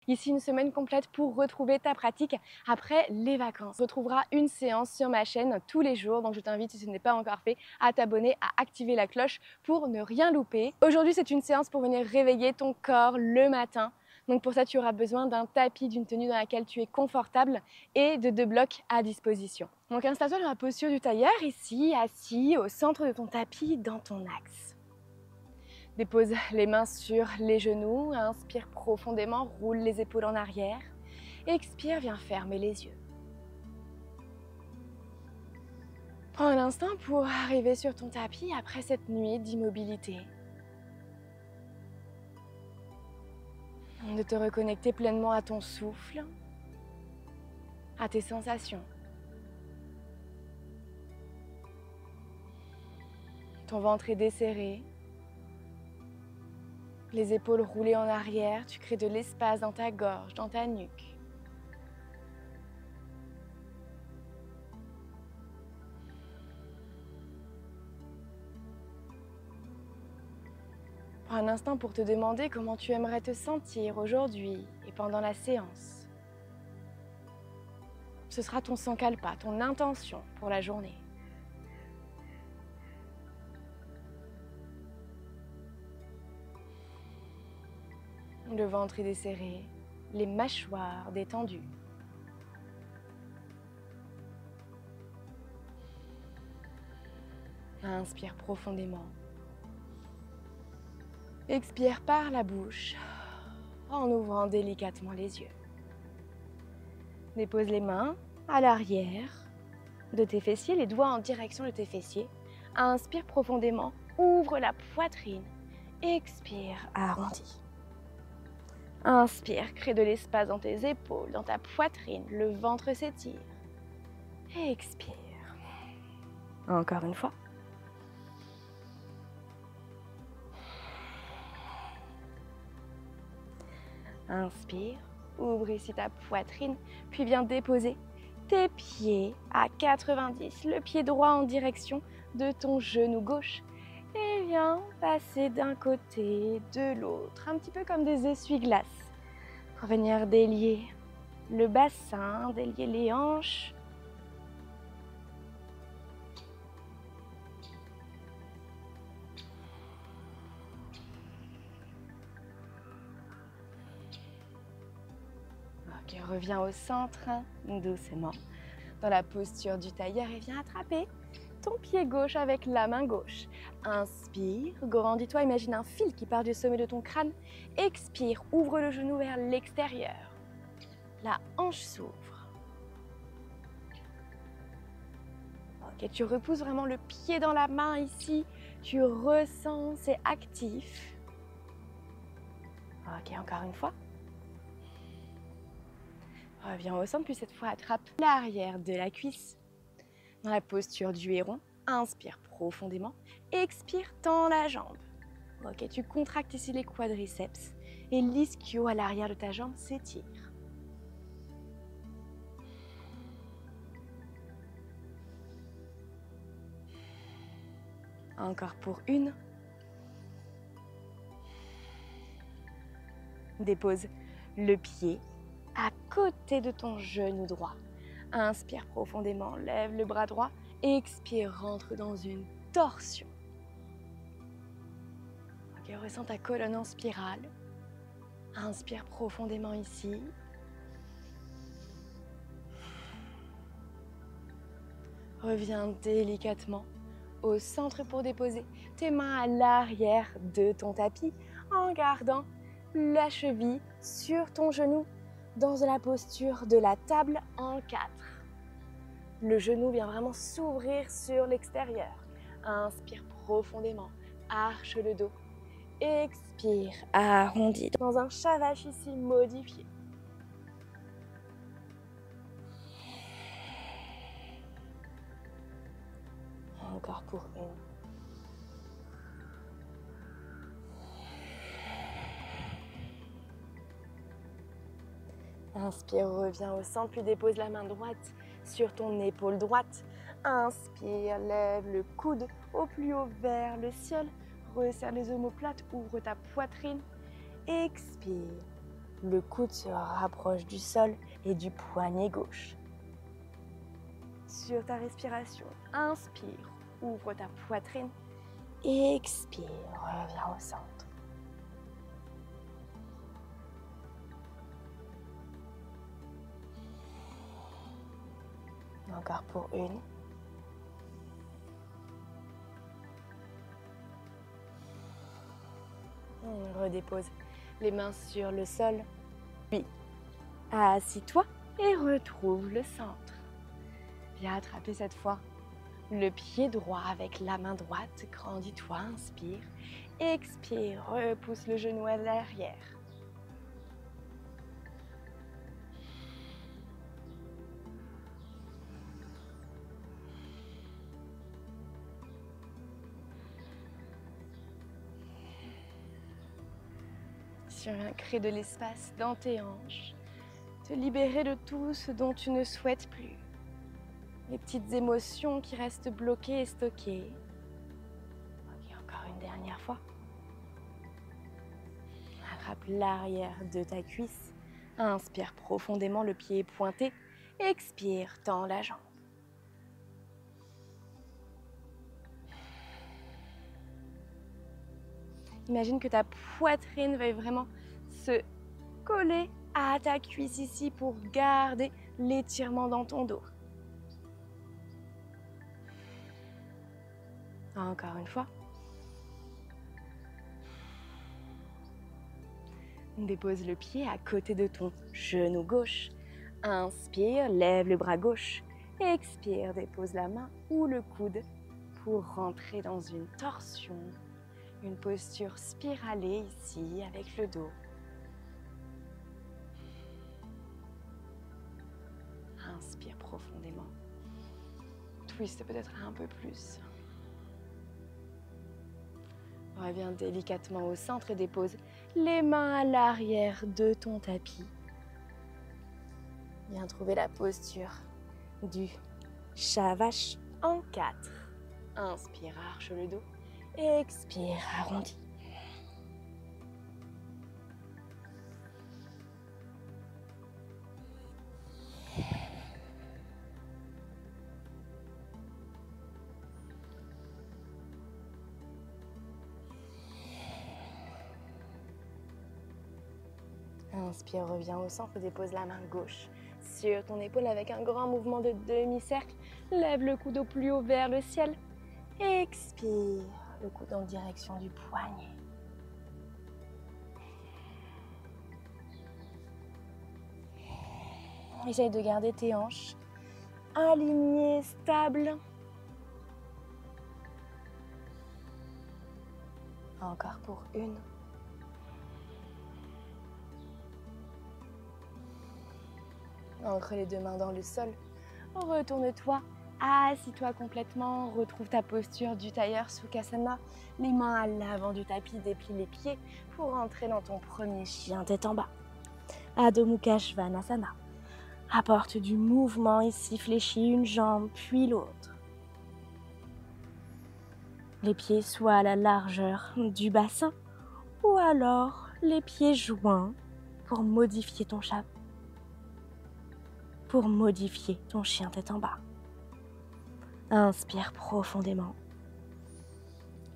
Ici, une semaine complète pour retrouver ta pratique après les vacances. Tu retrouveras une séance sur ma chaîne tous les jours, donc je t'invite, si ce n'est pas encore fait, à t'abonner, à activer la cloche pour ne rien louper. Aujourd'hui, c'est une séance pour venir réveiller ton corps le matin. Donc pour ça, tu auras besoin d'un tapis, d'une tenue dans laquelle tu es confortable et de 2 blocs à disposition. Donc installe-toi dans la posture du tailleur, ici, assis au centre de ton tapis, dans ton axe. Dépose les mains sur les genoux, inspire profondément, roule les épaules en arrière. Expire, viens fermer les yeux. Prends un instant pour arriver sur ton tapis après cette nuit d'immobilité. De te reconnecter pleinement à ton souffle, à tes sensations. Ton ventre est desserré, les épaules roulées en arrière, tu crées de l'espace dans ta gorge, dans ta nuque. Prends un instant pour te demander comment tu aimerais te sentir aujourd'hui et pendant la séance. Ce sera ton sankalpa, ton intention pour la journée. Le ventre est desserré, les mâchoires détendues. Inspire profondément. Expire par la bouche en ouvrant délicatement les yeux. Dépose les mains à l'arrière de tes fessiers, les doigts en direction de tes fessiers. Inspire profondément, ouvre la poitrine. Expire, arrondis. Inspire, crée de l'espace dans tes épaules, dans ta poitrine, le ventre s'étire. Expire. Encore une fois. Inspire, ouvre ici ta poitrine, puis viens déposer tes pieds à 90, le pied droit en direction de ton genou gauche. Et viens passer d'un côté, de l'autre, un petit peu comme des essuie-glaces, pour venir délier le bassin, délier les hanches. Ok, reviens au centre, doucement, dans la posture du tailleur et viens attraper ton pied gauche avec la main gauche. Inspire, grandis-toi, imagine un fil qui part du sommet de ton crâne. Expire, ouvre le genou vers l'extérieur. La hanche s'ouvre. Ok, tu repousses vraiment le pied dans la main ici. Tu ressens, c'est actif. Ok, encore une fois. Reviens au centre, puis cette fois attrape l'arrière de la cuisse. Dans la posture du héron, inspire profondément, expire, tends la jambe. Ok, tu contractes ici les quadriceps et l'ischio à l'arrière de ta jambe s'étire. Encore pour une. Dépose le pied à côté de ton genou droit. Inspire profondément, lève le bras droit. Expire, rentre dans une torsion. Ok, ressens ta colonne en spirale. Inspire profondément ici. Reviens délicatement au centre pour déposer tes mains à l'arrière de ton tapis en gardant la cheville sur ton genou dans la posture de la table en 4. Le genou vient vraiment s'ouvrir sur l'extérieur. Inspire profondément, arche le dos. Expire, arrondis dans un shavash ici modifié. Encore pour une. Inspire, reviens au centre, puis dépose la main droite sur ton épaule droite. Inspire, lève le coude au plus haut vers le ciel. Resserre les omoplates, ouvre ta poitrine. Expire. Le coude se rapproche du sol et du poignet gauche. Sur ta respiration, inspire, ouvre ta poitrine. Expire, reviens au centre. Encore pour une. Redépose les mains sur le sol. Puis, assis-toi et retrouve le centre. Viens attraper cette fois le pied droit avec la main droite. Grandis-toi, inspire. Expire, repousse le genou à l'arrière. Tu viens créer de l'espace dans tes hanches, te libérer de tout ce dont tu ne souhaites plus. Les petites émotions qui restent bloquées et stockées. Ok, encore une dernière fois. Attrape l'arrière de ta cuisse. Inspire profondément, le pied est pointé. Expire, tends la jambe. Imagine que ta poitrine veuille vraiment se coller à ta cuisse ici pour garder l'étirement dans ton dos. Encore une fois. Dépose le pied à côté de ton genou gauche. Inspire, lève le bras gauche. Expire, dépose la main ou le coude pour rentrer dans une torsion. Une posture spiralée ici avec le dos. Inspire profondément. Twist peut-être un peu plus. Reviens délicatement au centre et dépose les mains à l'arrière de ton tapis. Viens trouver la posture du chat vache en 4. Inspire, arche le dos. Expire, arrondis. Inspire, reviens au centre, dépose la main gauche sur ton épaule avec un grand mouvement de demi-cercle. Lève le coude au plus haut vers le ciel. Expire, le coude en direction du poignet. Essaye de garder tes hanches alignées, stables. Encore pour une. Ancre les deux mains dans le sol. Retourne-toi, assis-toi complètement. Retrouve ta posture du tailleur Sukhasana. Les mains à l'avant du tapis, déplie les pieds pour entrer dans ton premier chien tête en bas. Adho Mukha Svanasana. Apporte du mouvement ici, fléchis une jambe puis l'autre. Les pieds soient à la largeur du bassin ou alors les pieds joints pour modifier ton chat. Pour modifier ton chien tête en bas. Inspire profondément.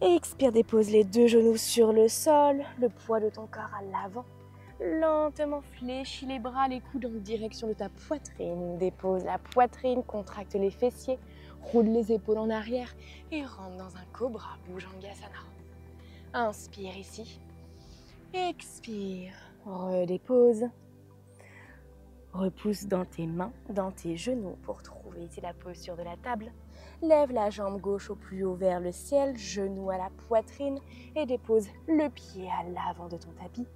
Expire, dépose les deux genoux sur le sol, le poids de ton corps à l'avant. Lentement fléchis les bras, les coudes en direction de ta poitrine. Dépose la poitrine, contracte les fessiers, roule les épaules en arrière et rentre dans un cobra Bhujangasana. Inspire ici. Expire, redépose. Repousse dans tes mains, dans tes genoux pour trouver ici la posture de la table. Lève la jambe gauche au plus haut vers le ciel, genou à la poitrine et dépose le pied à l'avant de ton tapis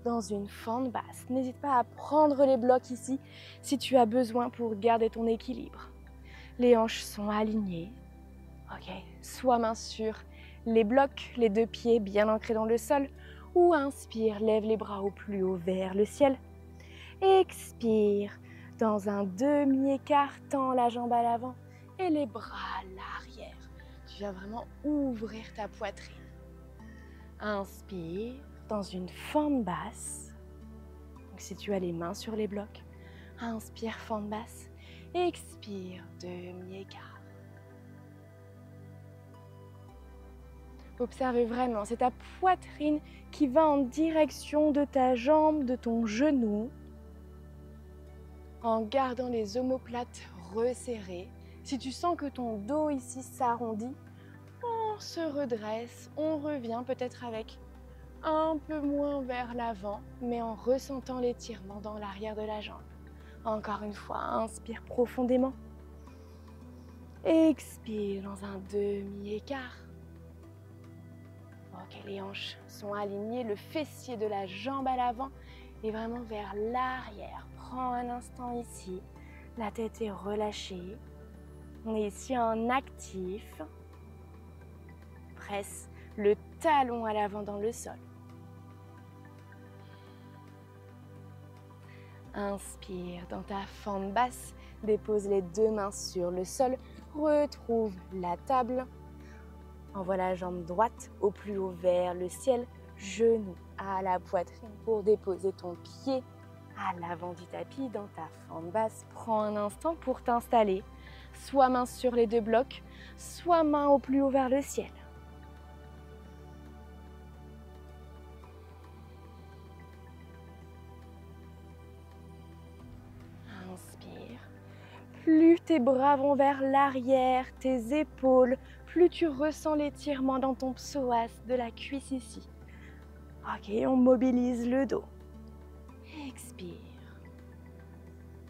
dans une fente basse. N'hésite pas à prendre les blocs ici si tu as besoin pour garder ton équilibre. Les hanches sont alignées. Ok, soit main sur les blocs, les deux pieds bien ancrés dans le sol ou inspire, lève les bras au plus haut vers le ciel. Expire, dans un demi-écart, tends la jambe à l'avant et les bras à l'arrière. Tu viens vraiment ouvrir ta poitrine. Inspire, dans une fente basse. Donc, si tu as les mains sur les blocs. Inspire, fente basse. Expire, demi-écart. Observe vraiment, c'est ta poitrine qui va en direction de ta jambe, de ton genou, en gardant les omoplates resserrées. Si tu sens que ton dos ici s'arrondit, on se redresse, on revient peut-être avec un peu moins vers l'avant, mais en ressentant l'étirement dans l'arrière de la jambe. Encore une fois, inspire profondément. Expire dans un demi-écart. Ok, les hanches sont alignées, le fessier de la jambe à l'avant et vraiment vers l'arrière. Prends un instant ici, la tête est relâchée. On est ici en actif. Presse le talon à l'avant dans le sol. Inspire dans ta fente basse, dépose les deux mains sur le sol, retrouve la table. Envoie la jambe droite au plus haut vers le ciel, genou à la poitrine pour déposer ton pied à l'avant du tapis dans ta fente basse. Prends un instant pour t'installer, soit main sur les deux blocs, soit main au plus haut vers le ciel. Inspire. Plus tes bras vont vers l'arrière, tes épaules, plus tu ressens l'étirement dans ton psoas de la cuisse ici. Ok, on mobilise le dos. Expire.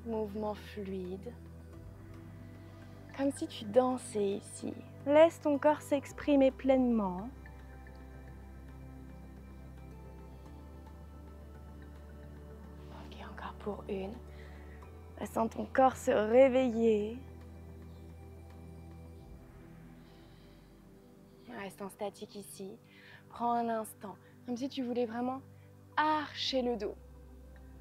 Mouvement fluide. Comme si tu dansais ici. Laisse ton corps s'exprimer pleinement. Ok, encore pour une. Laissant ton corps se réveiller. Reste en statique ici. Prends un instant, comme si tu voulais vraiment archer le dos.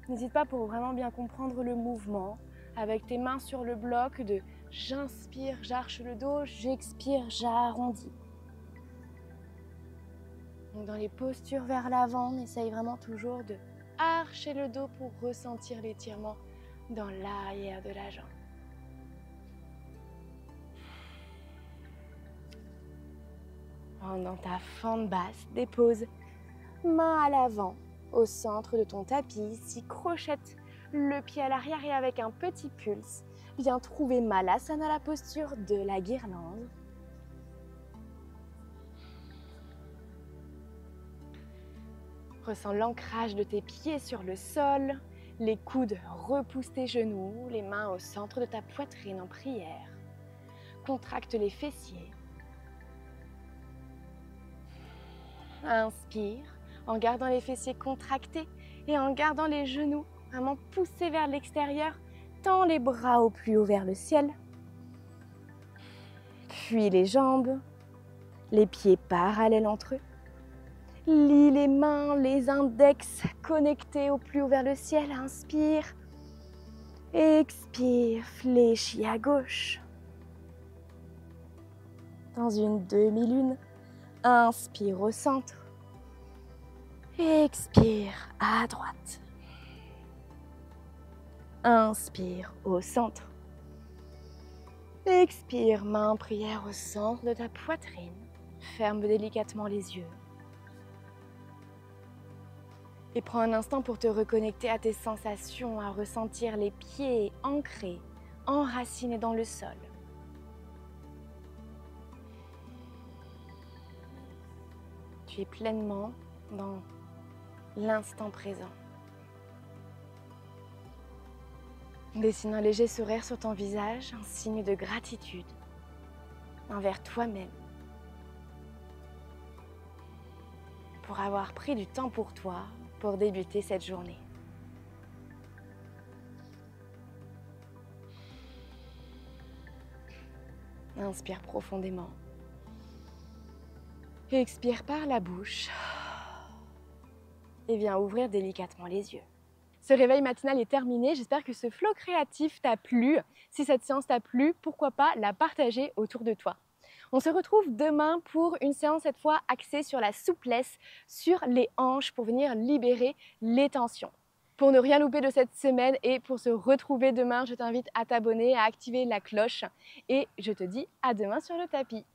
N'hésite pas pour vraiment bien comprendre le mouvement, avec tes mains sur le bloc de j'inspire, j'arche le dos, j'expire, j'arrondis. Donc dans les postures vers l'avant, on essaye vraiment toujours de archer le dos pour ressentir l'étirement dans l'arrière de la jambe. Dans ta fente basse, dépose main à l'avant au centre de ton tapis, ici crochette le pied à l'arrière et avec un petit pulse, viens trouver Malasana, la posture de la guirlande. Ressens l'ancrage de tes pieds sur le sol, les coudes repoussent tes genoux, les mains au centre de ta poitrine en prière. Contracte les fessiers. Inspire en gardant les fessiers contractés et en gardant les genoux vraiment poussés vers l'extérieur. Tends les bras au plus haut vers le ciel. Puis les jambes, les pieds parallèles entre eux. Lie les mains, les index connectés au plus haut vers le ciel. Inspire. Expire, fléchis à gauche. Dans une demi-lune, inspire au centre. Expire à droite. Inspire au centre. Expire, main en prière au centre de ta poitrine. Ferme délicatement les yeux. Et prends un instant pour te reconnecter à tes sensations, à ressentir les pieds ancrés, enracinés dans le sol. Tu es pleinement dans l'instant présent. Dessine un léger sourire sur ton visage, un signe de gratitude envers toi-même pour avoir pris du temps pour toi pour débuter cette journée. Inspire profondément. Expire par la bouche. Et viens ouvrir délicatement les yeux. Ce réveil matinal est terminé. J'espère que ce flow créatif t'a plu. Si cette séance t'a plu, pourquoi pas la partager autour de toi. On se retrouve demain pour une séance cette fois axée sur la souplesse, sur les hanches pour venir libérer les tensions. Pour ne rien louper de cette semaine et pour se retrouver demain, je t'invite à t'abonner, à activer la cloche et je te dis à demain sur le tapis.